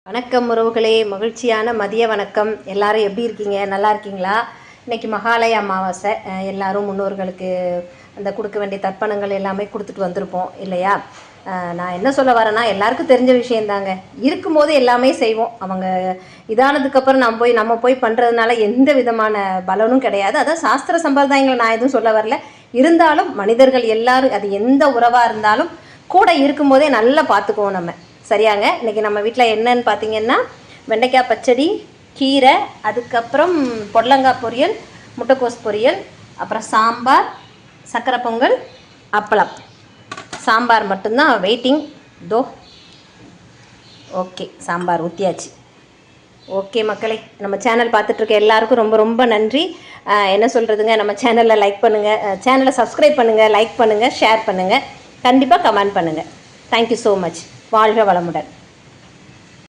வணக்கம் உறவுகளே, மகிழ்ச்சியான மதிய வணக்கம். எல்லாரும் எப்படி இருக்கீங்க? நல்லா இருக்கீங்களா? இன்றைக்கி மகாலய அமாவாசை. எல்லாரும் முன்னோர்களுக்கு அந்த கொடுக்க வேண்டிய தர்ப்பணங்கள் எல்லாமே கொடுத்துட்டு வந்திருப்போம் இல்லையா? நான் என்ன சொல்ல வரேன்னா, எல்லாருக்கும் தெரிஞ்ச விஷயந்தாங்க. இருக்கும்போது எல்லாமே செய்வோம். அவங்க இதானதுக்கப்புறம் நம்ம போய் பண்ணுறதுனால எந்த விதமான பலனும் கிடையாது. அதான் சாஸ்திர சம்பிரதாயங்களை நான் எதுவும் சொல்ல வரல. இருந்தாலும் மனிதர்கள் எல்லாரும், அது எந்த உறவாக இருந்தாலும் கூட இருக்கும்போதே நல்லா பார்த்துக்குவோம் நம்ம. சரியாங்க. இன்றைக்கி நம்ம வீட்டில் என்னன்னு பார்த்தீங்கன்னா, வெண்டைக்காய் பச்சடி, கீரை, அதுக்கப்புறம் பொடலங்காய் பொரியல், முட்டைக்கோஸ் பொரியல், அப்புறம் சாம்பார், சக்கரை பொங்கல், அப்பளம். சாம்பார் மட்டும்தான் வெயிட்டிங். ஓகே, சாம்பார் ஊற்றியாச்சு. ஓகே மக்களே, நம்ம சேனல் பார்த்துட்ருக்க எல்லாருக்கும் ரொம்ப ரொம்ப நன்றி. என்ன சொல்கிறதுங்க, நம்ம சேனலில் லைக் பண்ணுங்கள், சேனலை சப்ஸ்கிரைப் பண்ணுங்கள், லைக் பண்ணுங்கள், ஷேர் பண்ணுங்கள், கண்டிப்பாக கமெண்ட் பண்ணுங்கள். Thank you so much. வாழ்க வளமுடன்.